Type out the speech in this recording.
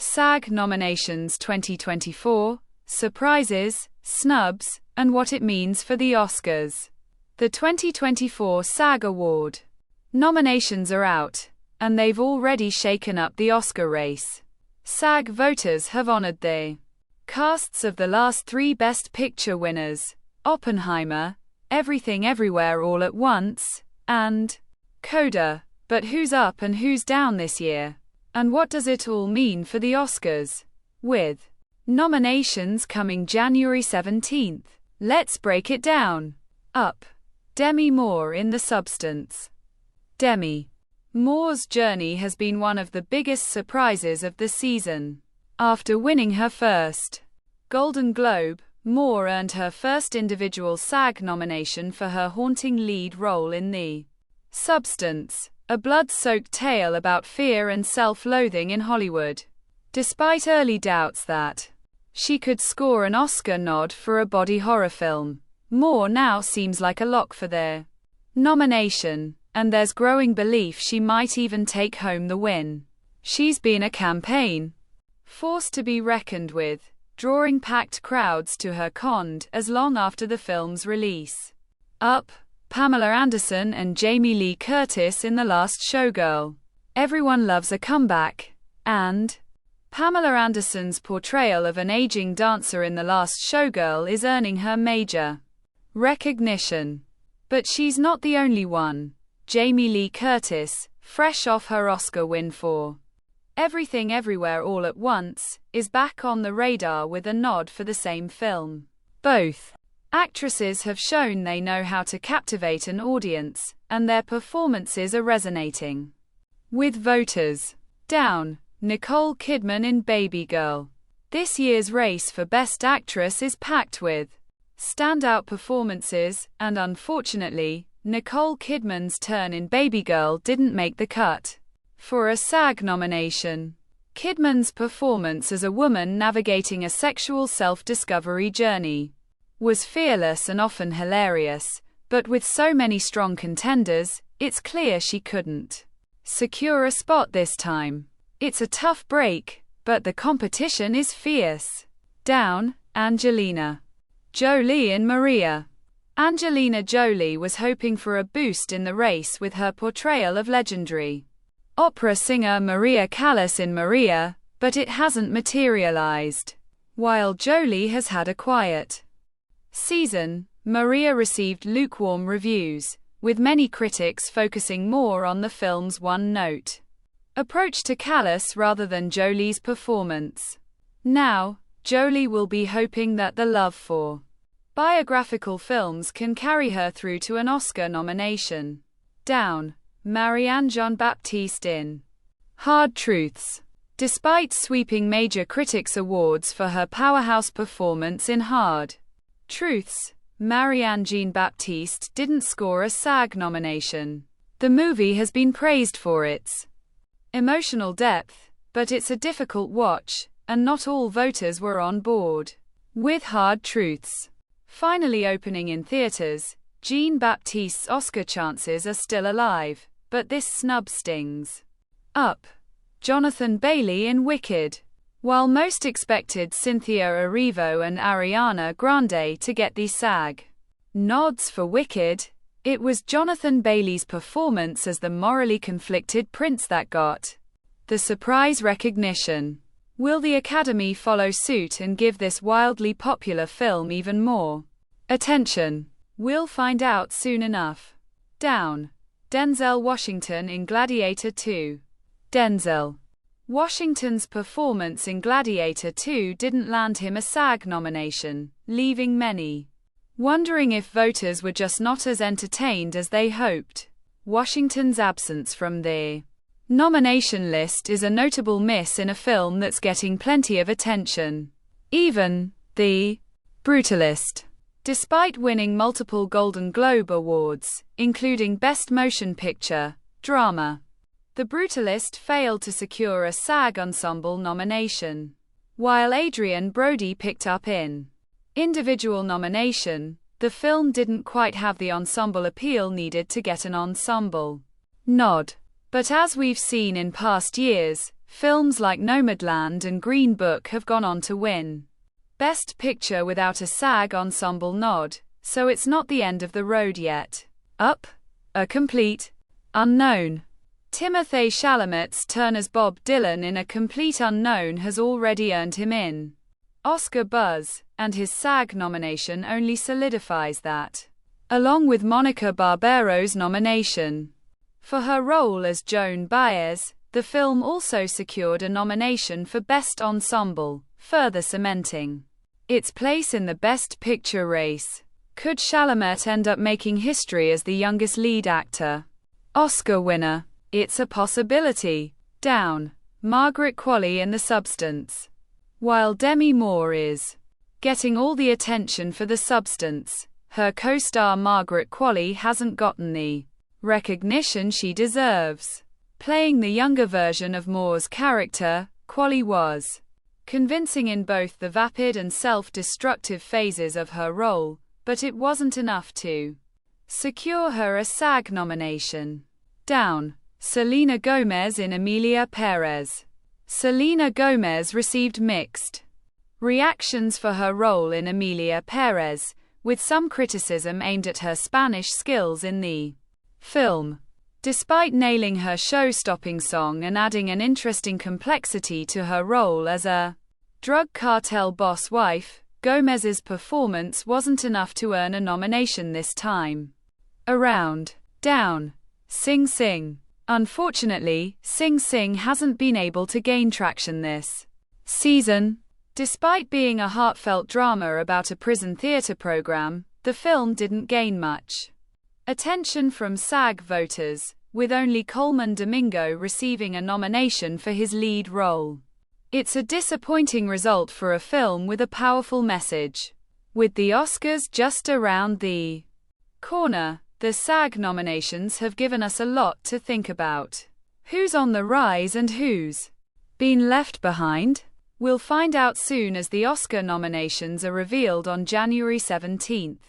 SAG nominations 2024, surprises, snubs, and what it means for the Oscars. The 2024 SAG Award nominations are out, and they've already shaken up the Oscar race. SAG voters have honored the casts of the last three Best Picture winners, Oppenheimer, Everything Everywhere All at Once, and CODA. But who's up and who's down this year? And what does it all mean for the Oscars? With nominations coming January 17th, let's break it down. Up. Demi Moore in The Substance. Demi Moore's journey has been one of the biggest surprises of the season. After winning her first Golden Globe, Moore earned her first individual SAG nomination for her haunting lead role in The Substance, a blood-soaked tale about fear and self-loathing in Hollywood. Despite early doubts that she could score an Oscar nod for a body horror film, Moore now seems like a lock for their nomination, and there's growing belief she might even take home the win. She's been a campaign force to be reckoned with, drawing packed crowds to her cons as long after the film's release. Up. Pamela Anderson and Jamie Lee Curtis in The Last Showgirl. Everyone loves a comeback, and Pamela Anderson's portrayal of an aging dancer in The Last Showgirl is earning her major recognition. But she's not the only one. Jamie Lee Curtis, fresh off her Oscar win for Everything Everywhere All at Once, is back on the radar with a nod for the same film. Both actresses have shown they know how to captivate an audience, and their performances are resonating with voters. Down. Nicole Kidman in Baby Girl. This year's race for Best Actress is packed with standout performances, and unfortunately, Nicole Kidman's turn in Baby Girl didn't make the cut for a SAG nomination. Kidman's performance as a woman navigating a sexual self-discovery journey was fearless and often hilarious, but with so many strong contenders, it's clear she couldn't secure a spot this time. It's a tough break, but the competition is fierce. Down. Angelina Jolie in Maria. Angelina Jolie was hoping for a boost in the race with her portrayal of legendary opera singer Maria Callas in Maria, but it hasn't materialized. While Jolie has had a quiet season, Maria received lukewarm reviews, with many critics focusing more on the film's one-note approach to Callas rather than Jolie's performance. Now, Jolie will be hoping that the love for biographical films can carry her through to an Oscar nomination. Down. Marianne Jean-Baptiste in Hard Truths. Despite sweeping major critics' awards for her powerhouse performance in Hard Truths, Marianne Jean-Baptiste didn't score a SAG nomination. The movie has been praised for its emotional depth, but it's a difficult watch, and not all voters were on board with Hard Truths. Finally opening in theaters, Jean-Baptiste's Oscar chances are still alive, but this snub stings. Up. Jonathan Bailey in Wicked. While most expected Cynthia Erivo and Ariana Grande to get the SAG nods for Wicked, it was Jonathan Bailey's performance as the morally conflicted prince that got the surprise recognition. Will the Academy follow suit and give this wildly popular film even more attention? We'll find out soon enough. Down. Denzel Washington in Gladiator 2. Denzel Washington's performance in Gladiator 2 didn't land him a SAG nomination, leaving many wondering if voters were just not as entertained as they hoped. Washington's absence from the nomination list is a notable miss in a film that's getting plenty of attention. Even The Brutalist, despite winning multiple Golden Globe Awards, including Best Motion Picture, Drama, The Brutalist failed to secure a SAG Ensemble nomination. While Adrian Brody picked up in individual nomination, the film didn't quite have the ensemble appeal needed to get an ensemble nod. But as we've seen in past years, Films like Nomadland and Green Book have gone on to win Best Picture without a SAG Ensemble nod, so it's not the end of the road yet. Up? A complete unknown. Timothée Chalamet's turn as Bob Dylan in A Complete Unknown has already earned him in Oscar buzz, and his SAG nomination only solidifies that. Along with Monica Barbero's nomination for her role as Joan Baez, the film also secured a nomination for Best Ensemble, further cementing its place in the Best Picture race. Could Chalamet end up making history as the youngest lead actor Oscar winner? It's a possibility. Down. Margaret Qualley in The Substance. While Demi Moore is getting all the attention for The Substance, her co-star Margaret Qualley hasn't gotten the recognition she deserves. Playing the younger version of Moore's character, Qualley was convincing in both the vapid and self-destructive phases of her role, but it wasn't enough to secure her a SAG nomination. Down. Selena Gomez in Emilia Perez. Selena Gomez received mixed reactions for her role in Emilia Perez, with some criticism aimed at her Spanish skills in the film. Despite nailing her show-stopping song and adding an interesting complexity to her role as a drug cartel boss wife, Gomez's performance wasn't enough to earn a nomination this time around. Down. Sing Sing. Unfortunately, Sing Sing hasn't been able to gain traction this season. Despite being a heartfelt drama about a prison theater program, the film didn't gain much attention from SAG voters, with only Coleman Domingo receiving a nomination for his lead role. It's a disappointing result for a film with a powerful message. With the Oscars just around the corner, the SAG nominations have given us a lot to think about. Who's on the rise and who's been left behind? We'll find out soon as the Oscar nominations are revealed on January 17th.